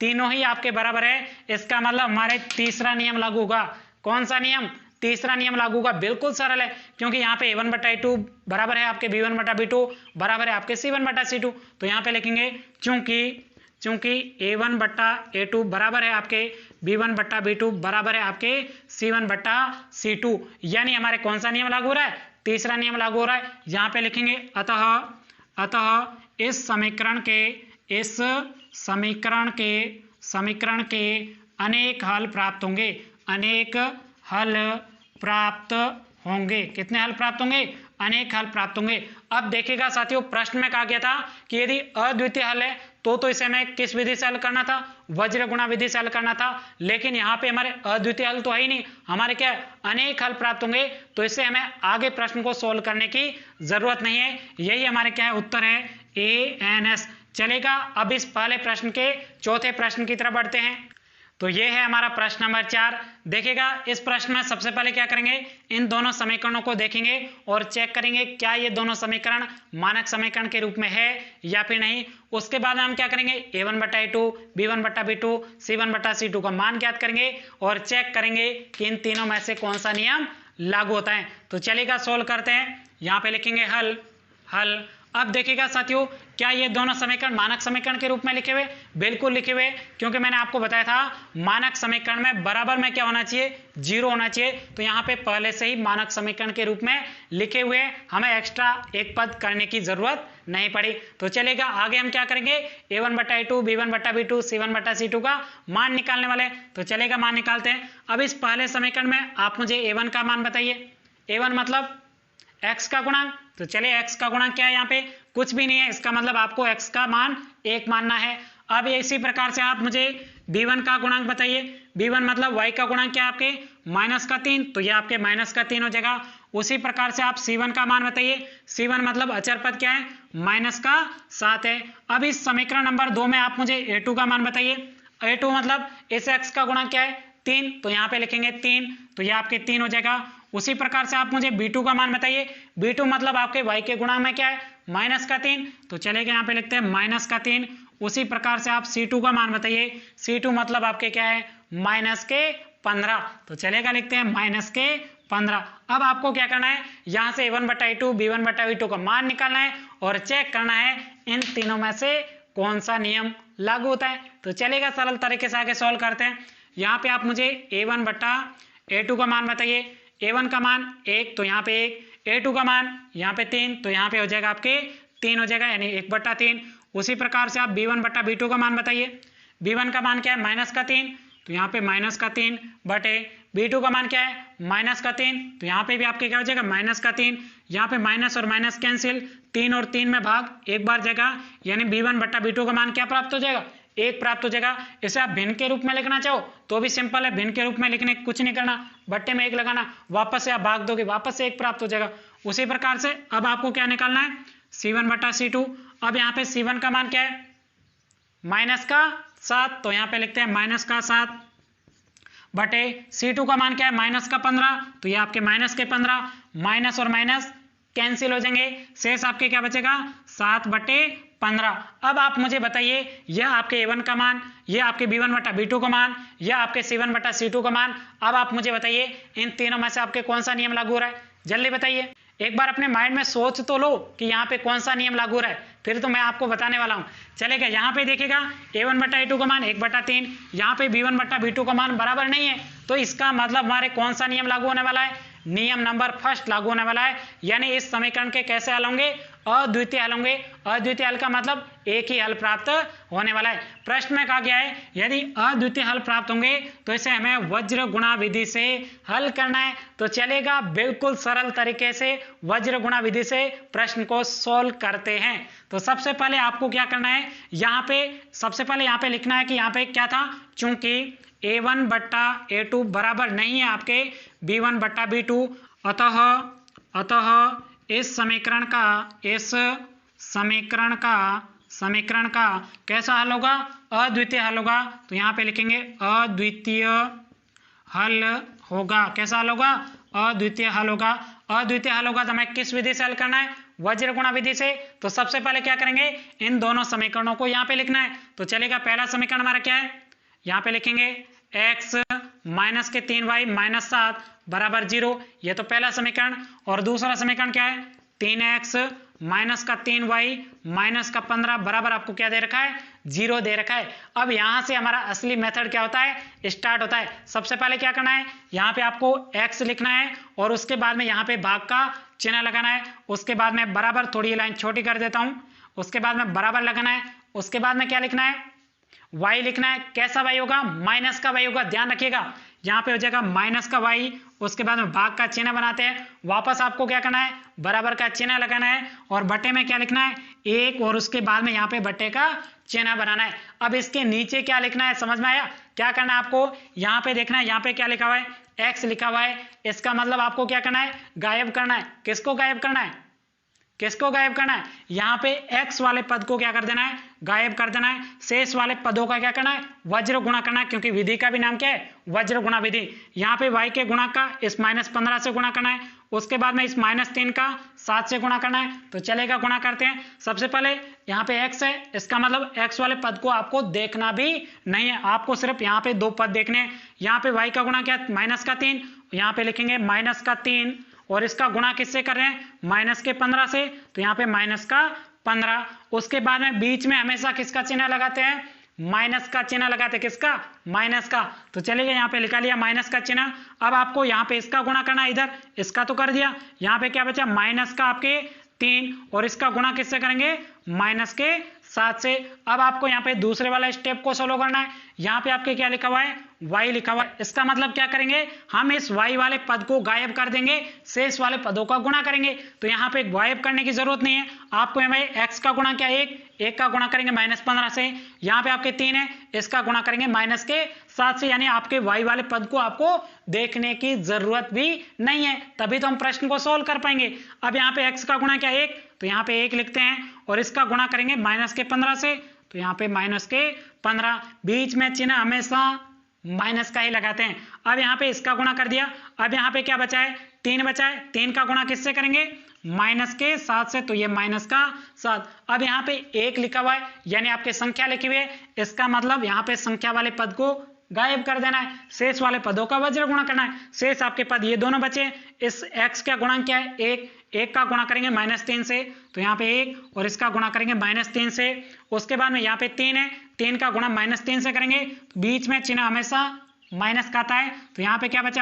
तीनों ही आपके बराबर है, इसका मतलब हमारे तीसरा नियम लागू होगा। कौन सा नियम, तीसरा नियम लागू होगा। बिल्कुल सरल है, क्योंकि यहाँ पे A1 बटा A2 बराबर है आपके B1 बटा B2 बराबर है आपके C1 बटा C2, तो यहाँ पे लिखेंगे चूंकि A1 बटा A2 बराबर है आपके B1 बटा B2 बराबर है आपके C1 बटा C2, यानी हमारे कौन सा नियम लागू हो रहा है, तीसरा नियम लागू हो रहा है। यहाँ पे लिखेंगे अतः इस समीकरण के अनेक हल प्राप्त होंगे, अनेक हल प्राप्त होंगे। कितने हल प्राप्त होंगे, अनेक हल प्राप्त होंगे। अब देखिएगा साथियों प्रश्न में कहा गया था कि यदि अद्वितीय हल है तो इसे हमें किस विधि से हल करना था, वज्र गुणा विधि से हल करना था, लेकिन यहाँ पे हमारे अद्वितीय हल तो है ही नहीं, हमारे क्या अनेक हल प्राप्त होंगे, तो इससे हमें आगे प्रश्न को सोल्व करने की जरूरत नहीं है। यही हमारे क्या है उत्तर है ANS। चलेगा, अब इस पहले प्रश्न के चौथे प्रश्न की तरफ बढ़ते हैं। तो ये है हमारा प्रश्न नंबर 4। देखिएगा इस प्रश्न में सबसे पहले क्या करेंगे, इन दोनों समीकरणों को देखेंगे और चेक करेंगे क्या ये दोनों समीकरण मानक समीकरण के रूप में है या फिर नहीं। उसके बाद हम क्या करेंगे A1 बटा A2, B1 बटा B2, C1 बटा C2 का मान ज्ञात करेंगे और चेक करेंगे कि इन तीनों में से कौन सा नियम लागू होता है। तो चलिएगा सोल्व करते हैं। यहाँ पे लिखेंगे हल। अब देखिएगा साथियों क्या ये दोनों समीकरण मानक समीकरण के रूप में लिखे हुए, बिल्कुल लिखे हुए, क्योंकि मैंने आपको बताया था मानक समीकरण में बराबर में क्या होना चाहिए, 0 होना चाहिए। तो यहाँ पे पहले से ही मानक समीकरण के रूप में लिखे हुए, हमें एक्स्ट्रा एक पद करने की जरूरत नहीं पड़ी। तो चलेगा आगे हम क्या करेंगे A1 बटा A2, B1 बटा B2, C1 बटा C2 का मान निकालने वाले। तो चलेगा मान निकालते हैं। अब इस पहले समीकरण में आप मुझे A1 का मान बताइए। A1 मतलब x का गुणांक, तो चलिए x का गुणांक क्या है, यहाँ पे कुछ भी नहीं है, इसका मतलब आपको x का मान 1 मानना है। अब इसी प्रकार से आप मुझे B1 का गुणांक बताइए। B1 मतलब y का गुणांक क्या है आपके माइनस का 3, तो ये आपके माइनस का 3 हो जाएगा। उसी प्रकार से आप C1 का मान बताइए। C1 मतलब अचर पद क्या है, माइनस का 7 है। अब इस समीकरण नंबर 2 में आप मुझे A2 का मान बताइए। A2 मतलब इस x का गुणांक क्या है 3, तो यहाँ पे लिखेंगे 3, तो ये आपके 3 हो जाएगा। उसी प्रकार से आप मुझे B2 का मान बताइए। B2 मतलब आपके y के गुणांक में क्या है माइनस का 3, तो चलेगा यहाँ पे लिखते हैं माइनस का 3। उसी प्रकार से आप C2 का मान बताइए। C2 मतलब आपके क्या है माइनस के 15, तो चलेगा लिखते हैं माइनस के 15। अब आपको क्या करना है, यहाँ से A1 बटा A2, B1 बटा B2 का मान निकालना है और चेक करना है इन तीनों में से कौन सा नियम लागू होता है। तो चलेगा सरल तरीके से आगे सॉल्व करते हैं। यहाँ पे आप मुझे A1 बटा A2 का मान बताइए। A1 का मान 1, तो यहाँ पे 1, A2 का मान यहाँ पे 3, तो यहाँ पे हो जाएगा आपके 3 हो जाएगा, यानी 1 बटा 3। उसी प्रकार से आप B1 बटा B2 का मान बताइए। B1 का मान क्या है माइनस का 3, तो यहाँ पे माइनस का 3 बटे B2 का मान क्या है माइनस का 3, तो यहाँ पे भी आपके क्या हो जाएगा माइनस का 3। यहाँ पे माइनस और माइनस कैंसिल, 3 और 3 में भाग एक बार जाएगा, यानी B1 बटा B2 का मान क्या प्राप्त हो जाएगा एक प्राप्त हो जाएगा। इसे आप भिन्न के रूप में लिखना चाहो तो भी सिंपल है, भिन्न के रूप में लिखने कुछ नहीं करना, बट्टे में 1 लगाना, वापस से आप भाग दोगे, वापस से 1 प्राप्त हो जाएगा। उसी प्रकार से अब आपको क्या निकालना है, C1 बटा C2। अब यहाँ पे C1 का मान क्या है, माइनस का 7, तो यहाँ पे लिखते हैं माइनस का 7 बटे C2 का मान क्या है, माइनस का 15, तो ये आपके माइनस के 15, माइनस और माइनस कैंसिल हो जाएंगे, शेष आपके क्या बचेगा, 7 बटे 15। अब आप मुझे बताइए, यह आपके A1 का मान, यह आपके B1 बटा B2 का मान, यह आपके C1 बटा C2 का मान। अब आप मुझे बताइए इन तीनों में से आपके कौन सा नियम लागू हो रहा है, जल्दी बताइए। एक बार अपने माइंड में सोच तो लो कि यहाँ पे कौन सा नियम लागू हो रहा है, फिर तो मैं आपको बताने वाला हूँ। चलेगा, यहाँ पे देखिएगा A1 बटा A2 का मान 1/3, यहाँ पे B1 बटा B2 का मान बराबर नहीं है, तो इसका मतलब हमारे कौन सा नियम लागू होने वाला है, नियम नंबर फर्स्ट लागू होने वाला है। यानी इस समीकरण के कैसे हल होंगे, अद्वितीय हल होंगे। अद्वितीय हल का मतलब एक ही हल प्राप्त होने वाला है। प्रश्न में कहा गया है यदि अद्वितीय हल प्राप्त होंगे तो इसे हमें वज्र गुणा विधि से हल करना है। तो चलेगा, बिल्कुल सरल तरीके से वज्र गुणा विधि से प्रश्न को सोल्व करते हैं। तो सबसे पहले आपको क्या करना है, यहाँ पे सबसे पहले यहाँ पे लिखना है कि यहाँ पे क्या था, चूंकि A1 बट्टा A2 बराबर नहीं है आपके B1 बट्टा B2, अतः इस समीकरण का कैसा हल होगा, अद्वितीय हल होगा। तो यहाँ पे लिखेंगे अद्वितीय हल होगा। कैसा हल होगा, अद्वितीय हल होगा। अद्वितीय हल होगा तो हमें किस विधि से हल करना है, वज्र गुणा विधि से। तो सबसे पहले क्या करेंगे, इन दोनों समीकरणों को यहाँ पे लिखना है। तो चलेगा, पहला समीकरण हमारा क्या है, यहाँ पे लिखेंगे x माइनस के 3y माइनस 7 बराबर 0, ये तो पहला समीकरण। और दूसरा समीकरण क्या है, 3x माइनस का 3y माइनस का 15 बराबर आपको क्या दे रखा है, 0 दे रखा है। अब यहां से हमारा असली मेथड क्या होता है, स्टार्ट होता है। सबसे पहले क्या करना है, यहाँ पे आपको x लिखना है और उसके बाद में यहाँ पे भाग का चिन्ह लगाना है। उसके बाद में बराबर, थोड़ी लाइन छोटी कर देता हूं, उसके बाद में बराबर लगाना है। उसके बाद में क्या लिखना है, y लिखना है। कैसा y होगा, माइनस का y होगा, ध्यान रखिएगा। यहाँ पे हो जाएगा माइनस का y, उसके बाद में भाग का चिन्ह बनाते हैं। वापस आपको क्या करना है, बराबर का चिन्ह लगाना है और बटे में क्या लिखना है, 1, और उसके बाद में यहाँ पे बटे का चिन्ह बनाना है। अब इसके नीचे क्या लिखना है, समझ में आया। क्या करना है आपको, यहाँ पे देखना है, यहाँ पे क्या लिखा हुआ है, x लिखा हुआ है। इसका मतलब आपको क्या करना है, गायब करना है। किसको गायब करना है, किसको गायब करना है, यहाँ पे x वाले पद को क्या कर देना है, गायब कर देना है। शेष वाले पदों का क्या करना है, वज्र गुणा करना है, क्योंकि विधि का भी नाम क्या है, वज्र गुणा विधि। यहाँ पे y के गुणा का इस -15 से गुणा करना है, उसके बाद में इस -3 का 7 से गुणा करना है। तो चलेगा, गुणा करते हैं। सबसे पहले यहाँ पे x है, इसका मतलब x वाले पद को आपको देखना भी नहीं है, आपको सिर्फ यहाँ पे 2 पद देखने हैं। यहाँ पे y का गुणा क्या, -3, यहाँ पे लिखेंगे -3, और इसका गुणा किससे कर रहे हैं, -15 से, तो यहाँ पे -15। उसके बाद में बीच में हमेशा किसका चिन्ह लगाते हैं, माइनस का चिन्ह लगाते हैं। किसका, माइनस का। तो चलिए, यहाँ पे लिखा लिया माइनस का चिन्ह। अब आपको यहाँ पे इसका गुणा करना है, इधर इसका तो कर दिया, यहाँ पे क्या बचा, माइनस का आपके 3, और इसका गुणा किससे करेंगे, -7 से। अब आपको यहाँ पे दूसरे वाला स्टेप को सोल्व करना है। यहाँ पे आपके क्या लिखा हुआ है, y लिखा हुआ है। इसका मतलब क्या करेंगे, हम इस y वाले पद को गायब कर देंगे, शेष वाले पदों का गुणा करेंगे। तो यहाँ पे गायब करने की जरूरत नहीं है आपको। यहाँ x का गुणा क्या, 1 का गुणा करेंगे -15 से, यहाँ पे आपके 3 है, इसका गुणा करेंगे -7 से, यानी आपके y वाले पद को आपको देखने की जरूरत भी नहीं है, तभी तो हम प्रश्न को सोल्व कर पाएंगे। अब यहाँ पे x का गुणा क्या, 1, तो यहाँ पे 1 लिखते हैं, और इसका गुणा करेंगे -15 से, तो यहाँ पे -15। बीच में चिन्ह हमेशा माइनस का ही लगाते हैं। अब यहाँ पे इसका गुणा कर दिया। अब यहाँ पे क्या बचा है, 3 बचा है, 3 का गुणा किससे करेंगे, -7 से, तो ये -7। अब यहाँ पे 1 लिखा हुआ है, यानी आपके संख्या लिखी हुई है, इसका मतलब यहाँ पे संख्या वाले पद को गायब कर देना है, शेष वाले पदों का वज्र गुणा करना है। शेष आपके पद ये दोनों बचे। इस x का गुणांक क्या है, 1 का गुणा करेंगे -3 से, तो यहाँ पे 1, और इसका गुणा करेंगे -3 से। उसके बाद में यहाँ पे 3 है, 3 का गुणा -3 से करेंगे, बीच में चिन्ह हमेशा माइनस का आता है, तो यहाँ पे क्या बचा,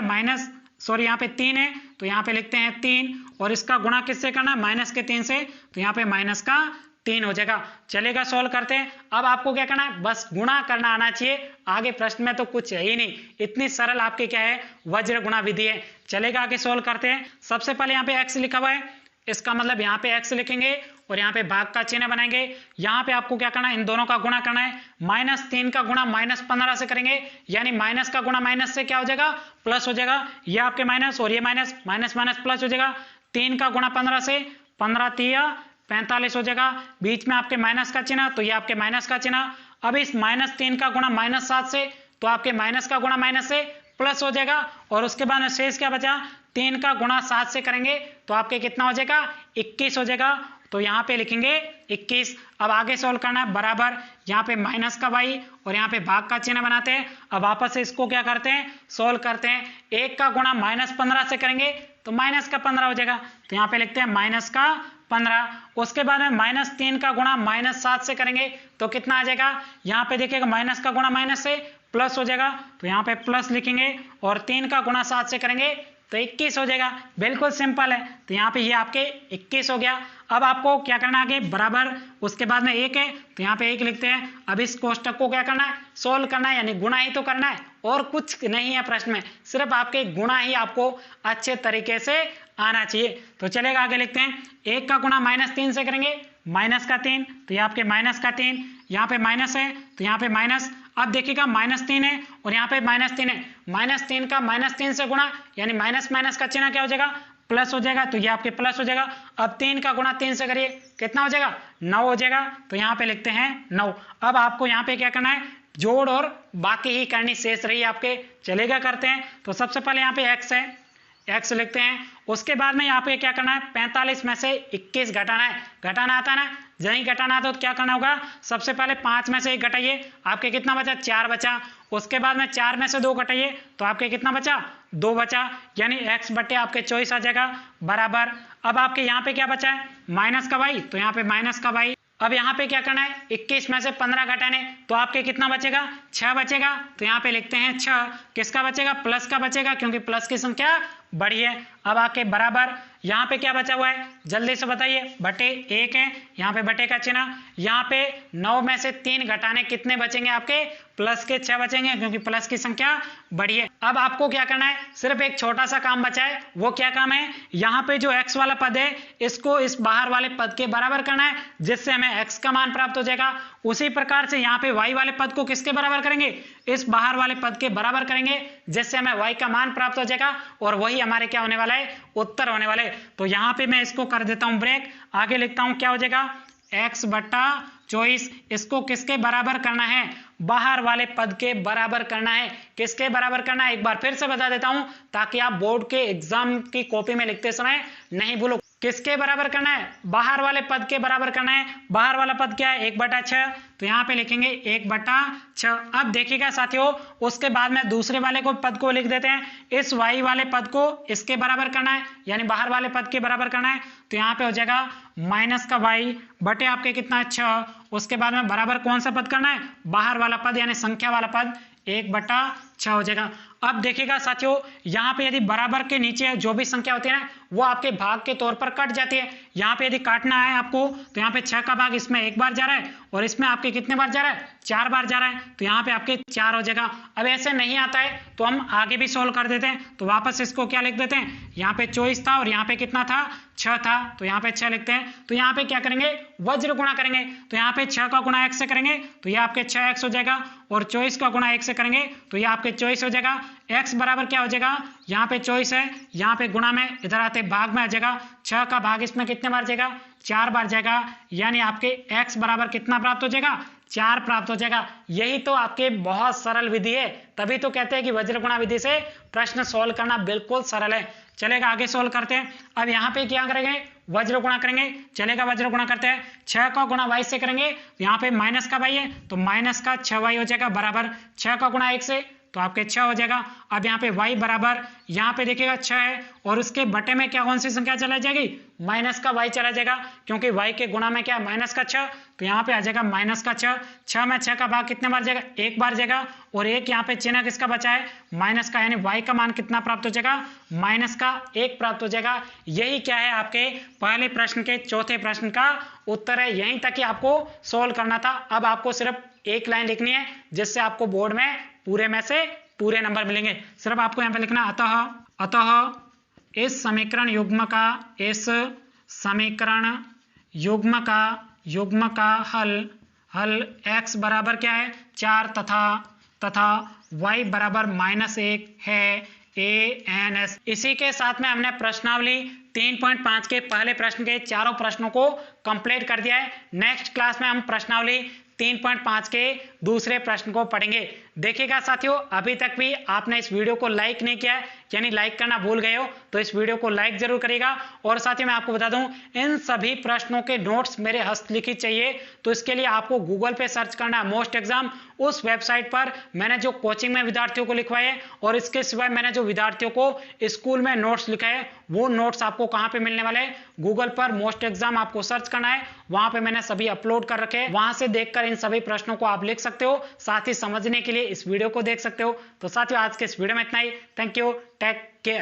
यहाँ पे 3 है, तो यहाँ पे लिखते हैं 3, और इसका गुणा किससे करना है, -3 से, तो यहाँ पे -3 हो जाएगा। चलेगा, सोल्व करते हैं। अब आपको क्या करना है, बस गुणा करना आना चाहिए, आगे प्रश्न में तो कुछ है ही नहीं, इतनी सरल आपके क्या है, वज्र गुणा विधि है। चलेगा, आगे सोल्व करते हैं। सबसे पहले यहाँ पे x लिखा हुआ है, इसका मतलब यहाँ पे x लिखेंगे और यहाँ पे भाग का चिन्ह बनाएंगे। यहाँ पे आपको क्या करना है, इन दोनों का गुणा करना है। -3 का गुणा -15 से करेंगे, यानी माइनस का गुणा माइनस से क्या हो जाएगा, प्लस हो जाएगा। ये आपके माइनस और ये माइनस, माइनस माइनस प्लस हो जाएगा। 3 का गुणा 15 से, 15 तिया 45 हो जाएगा। बीच में आपके माइनस का चिन्ह, तो ये आपके माइनस का चिन्ह। अब इस -3 का गुणा -7 से, तो आपके माइनस का गुणा माइनस से प्लस हो जाएगा। और उसके बाद में शेष क्या बचा, 3 का गुणा 7 से करेंगे तो आपके कितना हो जाएगा, 21 हो जाएगा। तो यहाँ पे लिखेंगे 21। अब आगे सोल्व करना है, बराबर यहाँ पे माइनस का y और यहाँ पे भाग का चिन्ह बनाते हैं। अब वापस से इसको क्या करते हैं, सोल्व करते हैं। 1 का गुणा -15 से करेंगे तो -15 हो जाएगा, तो यहाँ पे लिखते हैं -15। उसके बाद में -3 का गुणा -7 से करेंगे तो कितना आ जाएगा, यहाँ पे देखिएगा माइनस का गुणा माइनस से प्लस हो जाएगा, तो यहाँ पे प्लस लिखेंगे। और 3 का गुणा 7 से करेंगे तो 21 हो जाएगा। बिल्कुल सिंपल है, तो यहाँ पे ये आपके 21 हो गया। अब आपको क्या करना है आगे, बराबर उसके बाद में 1 है तो यहाँ पे 1 लिखते हैं। अब इस कोष्टक को क्या करना है, सोल्व करना है, यानी गुणा ही तो करना है और कुछ नहीं है प्रश्न में, सिर्फ आपके गुणा ही आपको अच्छे तरीके से आना चाहिए। तो चलेगा, आगे लिखते हैं। 1 का गुणा -3 से करेंगे, -3, तो ये आपके -3, यहाँ पे माइनस है तो यहाँ पे माइनस। अब देखिएगा -3 है और यहाँ पे -3 है, -3 का -3 से गुणा, यानी माइनस माइनस का चिन्ह क्या हो जाएगा, प्लस हो जाएगा, तो ये आपके प्लस हो जाएगा। अब 3 का गुणा 3 से करिए, कितना हो जाएगा, 9 हो जाएगा, तो यहाँ पे लिखते हैं 9। अब आपको यहाँ पे क्या करना है, जोड़ और बाकी ही करनी शेष रही आपके, चलेगा करते हैं। तो सबसे पहले यहाँ पे x है, x लिखते हैं। उसके बाद में यहाँ पे क्या करना है, 45 में से 21 घटाना है। घटाना आता है ना, यही घटाना आता तो क्या करना होगा, सबसे पहले 5 में से 1 घटाइए, आपके कितना बचा, 4 बचा। उसके बाद में 4 में से 2 घटाइए तो आपके कितना बचा, 2 बचा, यानी x बटे आपके 24 आ जाएगा, बराबर। अब आपके यहाँ पे क्या बचा है, माइनस का y, तो यहाँ पे माइनस का y। अब यहाँ पे क्या करना है, 21 में से 15 घटाने, तो आपके कितना बचेगा, 6 बचेगा, तो यहाँ पे लिखते हैं 6। किसका बचेगा, प्लस का बचेगा, क्योंकि प्लस की संख्या बड़ी है। अब आपके बराबर यहाँ पे क्या बचा हुआ है, जल्दी से बताइए, बटे 1 है, यहाँ पे बटे का चिन्ह। यहाँ पे 9 में से 3 घटाने कितने बचेंगे आपके, प्लस के 6 बचेंगे, क्योंकि प्लस की संख्या बड़ी है। अब आपको क्या करना है, सिर्फ एक छोटा सा काम बचा है, वो क्या काम है, यहाँ पे जो x वाला पद है इसको इस बाहर वाले पद के बराबर करना है, जिससे हमें x का मान प्राप्त हो जाएगा। उसी प्रकार से यहाँ पे y वाले पद को किसके बराबर करेंगे, इस बाहर वाले पद के बराबर करेंगे, जिससे हमें y का मान प्राप्त हो जाएगा और वही हमारे क्या होने वाला है, उत्तर होने वाले। तो यहाँ पे मैं इसको कर देता हूं ब्रेक, आगे लिखता हूं क्या हो जाएगा, x बटा 24। इसको किसके बराबर करना है, बाहर वाले पद के बराबर करना है। किसके बराबर करना है, एक बार फिर से बता देता हूं ताकि आप बोर्ड के एग्जाम की कॉपी में लिखते समय नहीं भूलो। किसके बराबर करना है, बाहर वाले पद के बराबर करना है। बाहर वाला पद क्या है, 1/6, तो यहाँ पे लिखेंगे 1/6। अब देखिएगा साथियों, उसके बाद में दूसरे वाले को पद को लिख देते हैं, इस y वाले पद को इसके बराबर करना है, यानी बाहर वाले पद के बराबर करना है। तो यहाँ पे हो जाएगा माइनस का y बटे आपके कितना 6। उसके बाद में बराबर कौन सा पद करना है, बाहर वाला पद यानी संख्या वाला पद, 1/6 हो जाएगा। अब देखिएगा साथियों, यहाँ पे यदि बराबर के नीचे जो भी संख्या होती है ना, वो आपके भाग के तौर पर कट जाती है। यहाँ पे यदि काटना है आपको, तो यहाँ पे 6 का भाग इसमें 1 बार जा रहा है और इसमें आपके कितने बार जा रहा है, 4 बार जा रहा है, तो यहाँ पे आपके 4 हो जाएगा। अब ऐसे नहीं आता है तो हम आगे भी सोल्व कर देते हैं। तो वापस इसको क्या लिख देते हैं, यहाँ पे 24 था और यहाँ पे कितना था, 6 था, तो यहाँ पे 6 लिखते हैं। तो यहाँ पे क्या करेंगे, वज्र गुणा करेंगे, तो यहाँ पे 6 का गुणा 1 से करेंगे तो ये आपके 6x हो जाएगा, और 24 का गुणा 1 से करेंगे तो ये आपके 24 हो जाएगा। x बराबर क्या हो जाएगा, यहाँ पे 24 है, यहाँ पे गुणा में इधर आते भाग में आ जाएगा, 6 का भाग इसमें कितने बार जाएगा, 4 बार जाएगा, यानी आपके x बराबर कितना प्राप्त हो जाएगा, 4 प्राप्त हो जाएगा। यही तो आपके बहुत सरल विधि है, तभी तो कहते हैं कि वज्र गुणा विधि से प्रश्न सोल्व करना बिल्कुल सरल है। चलेगा, आगे सोल्व करते हैं। अब यहाँ पे क्या करेंगे, वज्र गुणा करेंगे, चलेगा वज्र गुणा करते हैं। 6 का गुणा y से करेंगे, यहाँ पे माइनस का y है तो माइनस का 6y हो जाएगा, बराबर 6 का गुणा 1 से तो आपके 6 हो जाएगा। अब यहाँ पे y बराबर, यहाँ पे देखिएगा 6 है और उसके बटे में क्या कौन सी संख्या चला जाएगी, माइनस का y चला जाएगा, क्योंकि y के गुणा में क्या है, माइनस का 6, तो यहाँ पे आ जाएगा माइनस का 6। 6 में 6 का भाग कितने बार जाएगा, 1 बार जाएगा, और एक यहाँ पे चिन्ह किसका बचा है, माइनस का, यानी y का मान कितना प्राप्त हो जाएगा, माइनस का 1 प्राप्त हो जाएगा। यही क्या है, आपके पहले प्रश्न के चौथे प्रश्न का उत्तर है। यहीं तक ही आपको सोल्व करना था। अब आपको सिर्फ एक लाइन लिखनी है, जिससे आपको बोर्ड में पूरे में से पूरे नंबर मिलेंगे। सिर्फ आपको यहाँ पे लिखना, अतः इस समीकरण युग्म का, इस समीकरण युग्म का हल x बराबर क्या है 4 तथा y बराबर -1 है ANS। इसी के साथ में हमने प्रश्नावली 3.5 के पहले प्रश्न के चारों प्रश्नों को कंप्लीट कर दिया है। नेक्स्ट क्लास में हम प्रश्नावली 3.5 के दूसरे प्रश्न को पढ़ेंगे। देखिएगा साथियों, अभी तक भी आपने इस वीडियो को लाइक नहीं किया है, यानी लाइक करना भूल गए हो, तो इस वीडियो को लाइक जरूर करिएगा। और साथियों मैं आपको बता दूं, इन सभी प्रश्नों के नोट्स मेरे हस्तलिखित चाहिए, तो इसके लिए आपको गूगल पे सर्च करना है मोस्ट एग्जाम। उस वेबसाइट पर मैंने जो कोचिंग में विद्यार्थियों को लिखवाए है और इसके सिवाय मैंने जो विद्यार्थियों को स्कूल में नोट्स लिखा है, वो नोट्स आपको कहां पे मिलने वाले हैं? गूगल पर मोस्ट एग्जाम आपको सर्च करना है, वहां पे मैंने सभी अपलोड कर रखे हैं। वहां से देखकर इन सभी प्रश्नों को आप लिख सकते हो, साथ ही समझने के लिए इस वीडियो को देख सकते हो। तो साथियों आज के इस वीडियो में इतना ही। Thank you, take care.